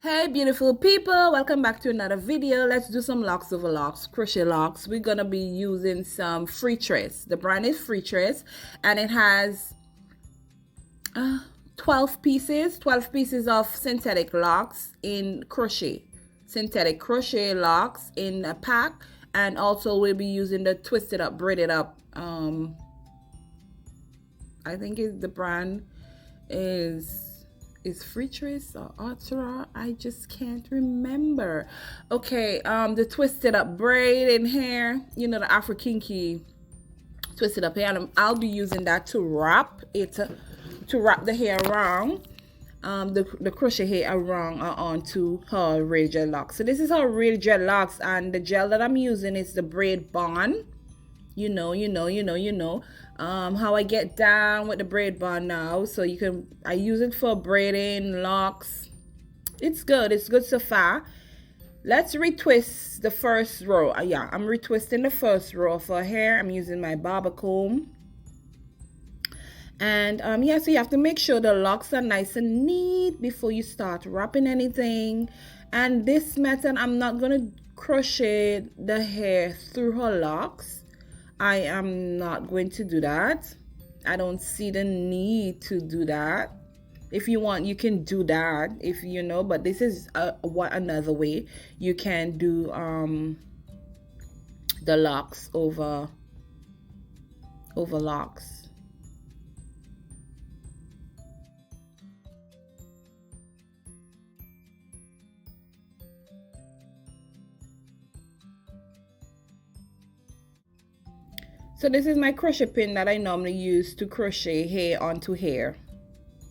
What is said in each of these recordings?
Hey beautiful people, welcome back to another video. Let's do some locks over locks, crochet locks. We're gonna be using some free trace. The brand is free trace and it has 12 pieces of synthetic locks in crochet, synthetic crochet locks in a pack. And also we'll be using the twisted up, braided up, I think the brand is free trace or Artura. I just can't remember. Okay, the twisted up braid in here, you know, the Afro Kinky twisted up hair, and I'll be using that to wrap it, to wrap the hair around, the crochet hair around onto her real dreadlocks. So this is her real dreadlocks, and the gel that I'm using is the braid bond. You know how I get down with the braid bond now. So I use it for braiding locks. It's good so far. Let's retwist the first row. Yeah, I'm retwisting the first row of her hair. I'm using my barber comb. And yeah, so you have to make sure the locks are nice and neat before you start wrapping anything. And this method, I'm not gonna crochet the hair through her locks. I am not going to do that. I don't see the need to do that. If you want, you can do that, if you know, but this is another way you can do the locks over locks. So this is my crochet pin that I normally use to crochet hair onto hair,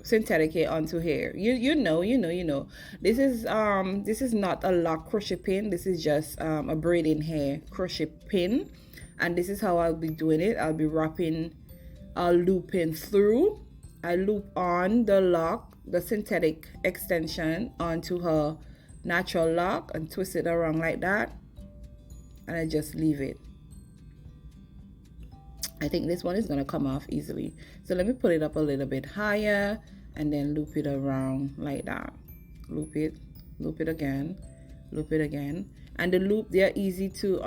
synthetic hair onto hair. You know. This is not a lock crochet pin. This is just a braiding hair crochet pin, and this is how I'll be doing it. I'll be looping through. I loop on the lock, the synthetic extension, onto her natural lock and twist it around like that, and I just leave it. I think this one is going to come off easily. So let me put it up a little bit higher and then loop it around like that. Loop it again, loop it again. And the loop, they're easy to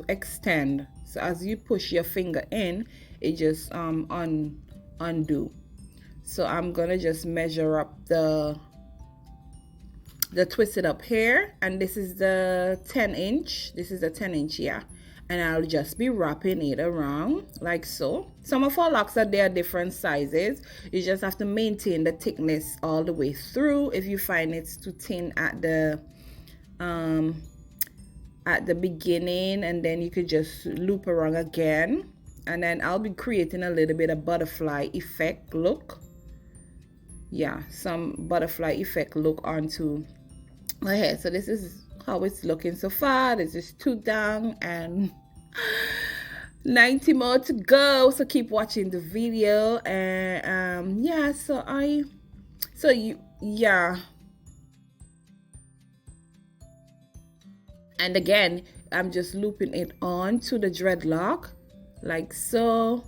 extend. So as you push your finger in, it just undo. So I'm going to just measure up the twisted up hair, and this is the 10-inch. This is the 10-inch, yeah. And I'll just be wrapping it around like so. Some of our locks are different sizes. You just have to maintain the thickness all the way through. If you find it's too thin at the beginning, and then you could just loop around again. And then I'll be creating a little bit of butterfly effect look. Yeah, some butterfly effect look onto my hair. So this is how it's looking so far. This is 2 down and 90 more to go. So keep watching the video. And yeah, yeah. And again, I'm just looping it on to the dreadlock like so.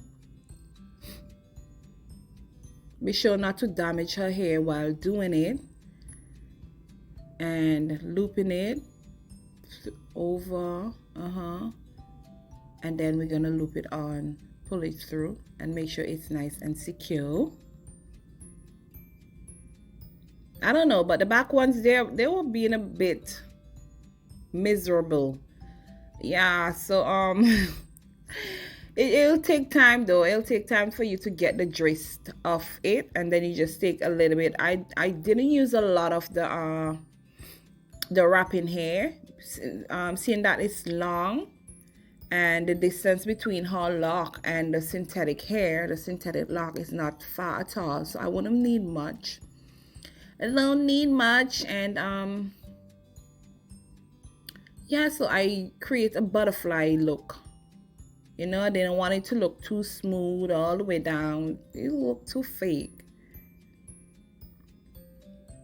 Be sure not to damage her hair while doing it. And looping it over, and then we're gonna loop it on, pull it through, and make sure it's nice and secure. I don't know, but the back ones, they were being a bit miserable. Yeah, so it'll take time though. It'll take time for you to get the gist of it, and then you just take a little bit. I didn't use a lot of the wrapping hair, seeing that it's long, and the distance between her lock and the synthetic hair, the synthetic lock, is not far at all. So I wouldn't need much. I don't need much. And yeah, so I create a butterfly look. You know, I didn't want it to look too smooth all the way down. It looked too fake.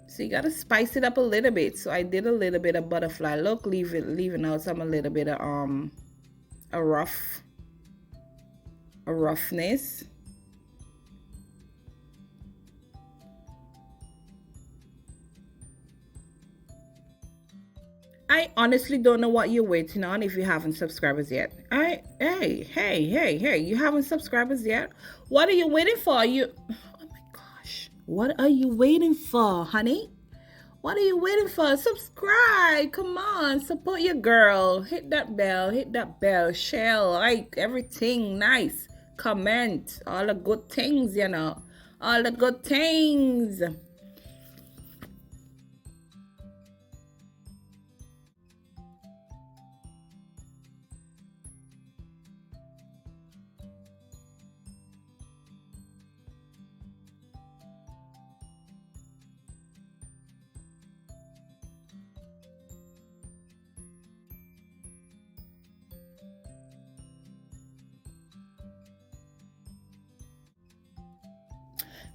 So you gotta spice it up a little bit. So I did a little bit of butterfly look, leaving out some a little bit of a roughness. I honestly don't know what you're waiting on if you haven't subscribers yet. Hey, you haven't subscribers yet? What are you waiting for? Oh my gosh. What are you waiting for, honey? What are you waiting for? Subscribe. Come on. Support your girl. Hit that bell. Share, like, everything nice. Comment. All the good things, you know. All the good things.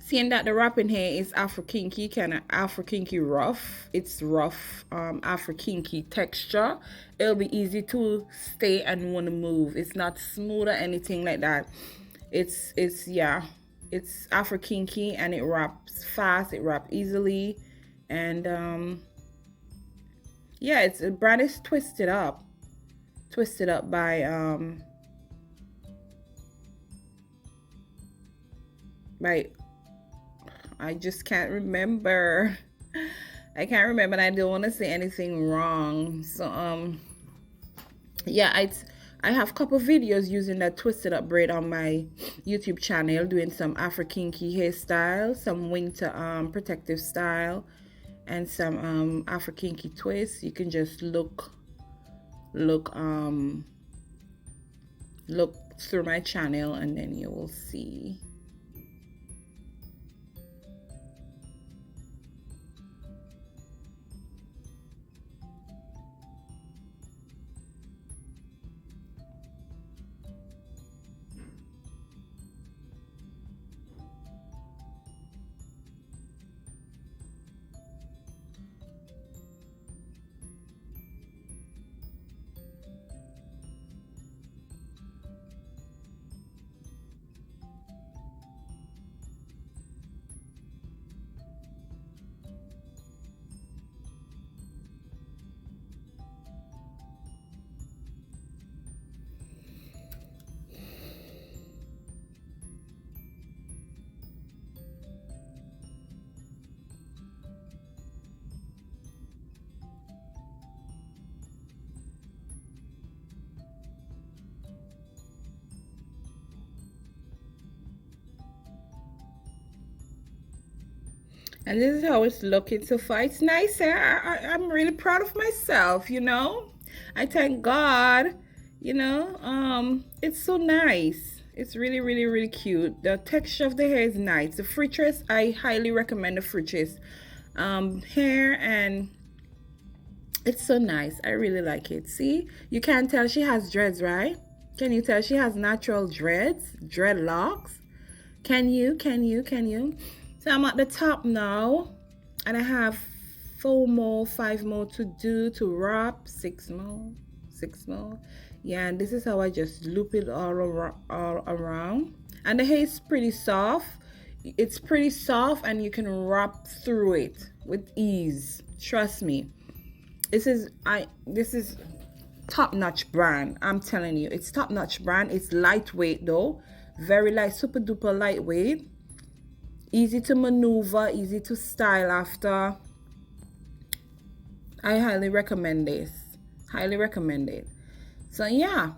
Seeing that the wrapping here is Afro Kinky, kind of Afro Kinky rough. It's rough, Afro Kinky texture. It'll be easy to stay and want to move. It's not smooth or anything like that. Yeah, it's Afro Kinky and it wraps fast. It wraps easily, and yeah, it's the brand is twisted up by I just can't remember. I can't remember, and I don't want to say anything wrong. So yeah, I have a couple videos using that twisted up braid on my YouTube channel, doing some Afro Kinky hairstyle, some winter protective style, and some Afro Kinky twists. You can just look through my channel and then you will see. And this is how it's looking so far. It's nice. I'm really proud of myself, you know. I thank God, you know. It's so nice. It's really, really, really cute. The texture of the hair is nice. The fritress, I highly recommend the fritress hair, and it's so nice. I really like it. See, you can tell she has dreads, right? Can you tell she has natural dreads, dreadlocks? Can you? So I'm at the top now, and I have 5 more to do to wrap. 6 more. Yeah, and this is how I just loop it all around. And the hair is pretty soft. It's pretty soft, and you can wrap through it with ease. Trust me. This is top-notch brand. I'm telling you, it's top-notch brand. It's lightweight though, very light, super duper lightweight, easy to maneuver, easy to style after. I highly recommend this. Highly recommend it. So yeah.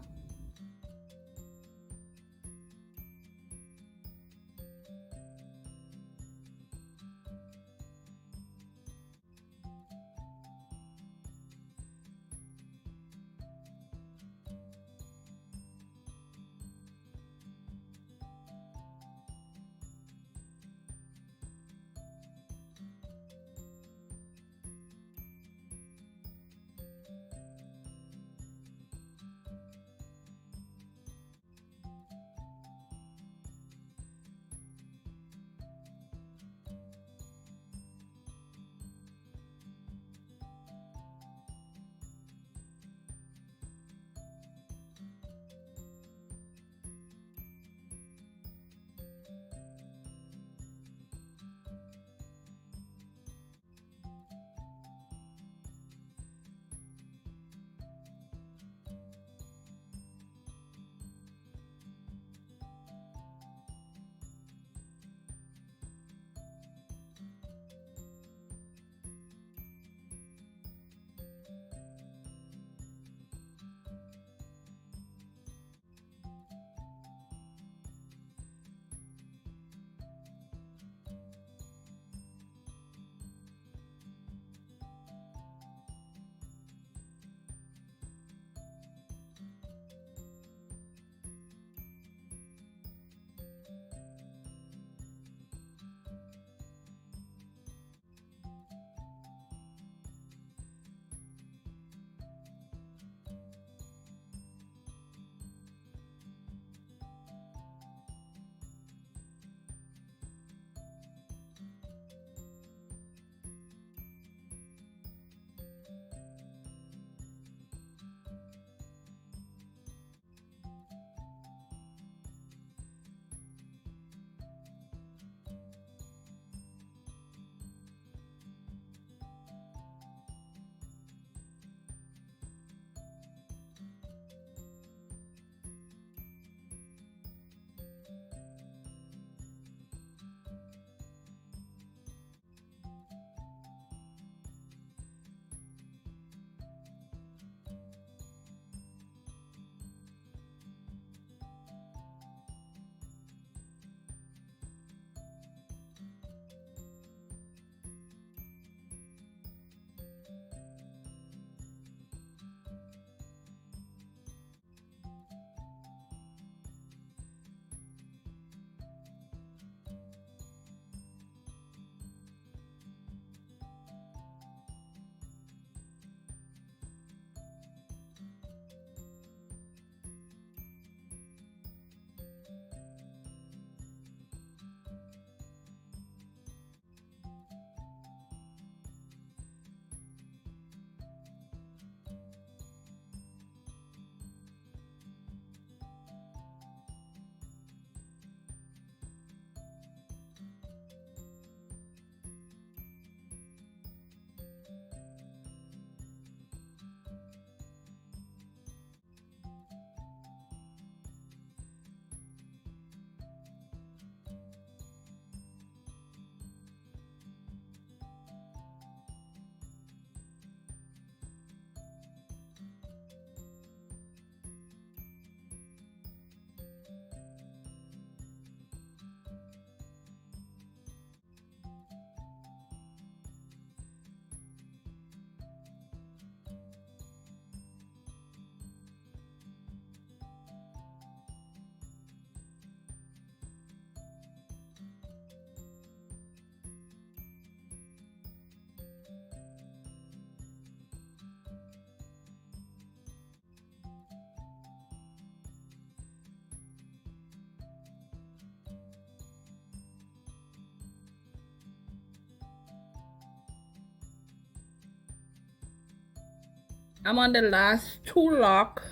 I'm on the last 2 lock.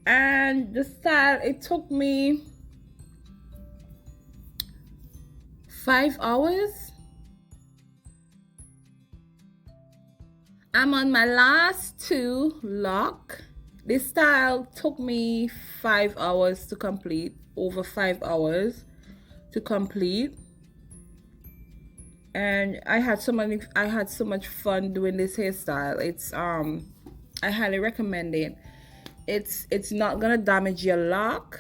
And the style, it took me 5 hours. I'm on my last 2 lock. This style took me 5 hours to complete, over 5 hours to complete. And I had so much fun doing this hairstyle. It's I highly recommend it. It's not gonna damage your lock.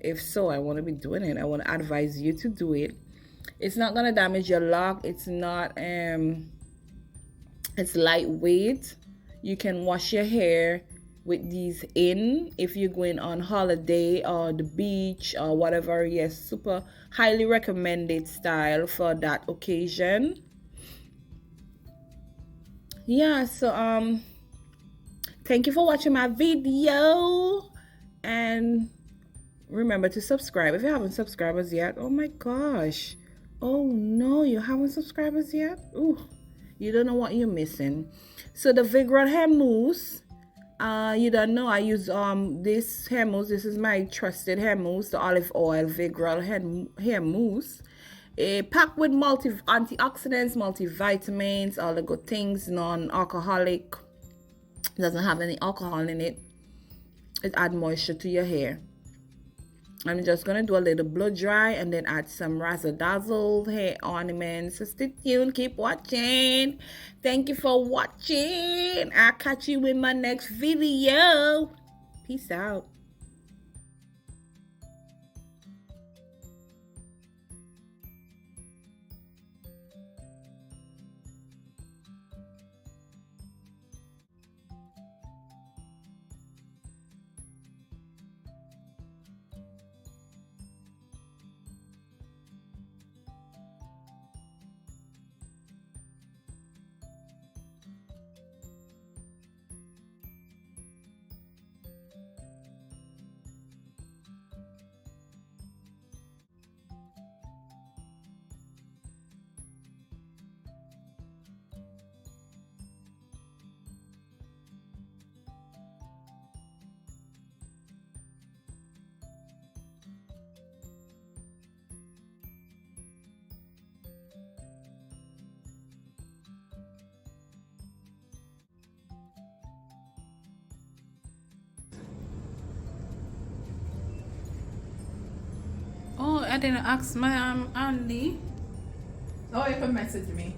If so, I want to be doing it. I want to advise you to do it. It's not gonna damage your lock. It's not it's lightweight. You can wash your hair with these in if you're going on holiday or the beach or whatever. Yes, super highly recommended style for that occasion. Yeah, so thank you for watching my video, and remember to subscribe if you haven't subscribed as yet. Oh my gosh, oh no, you haven't subscribed as yet. Ooh, you don't know what you're missing. So the Vigral hair mousse, you don't know, I use this hair mousse. This is my trusted hair mousse, the olive oil Vigral hair mousse. Packed with antioxidants, multivitamins, all the good things, non-alcoholic, doesn't have any alcohol in it. It adds moisture to your hair. I'm just gonna do a little blow dry and then add some razzle dazzle hair ornaments. So stay tuned, keep watching. Thank you for watching. I'll catch you in my next video. Peace out. Oh, I didn't ask my Andy. Oh, you can message me.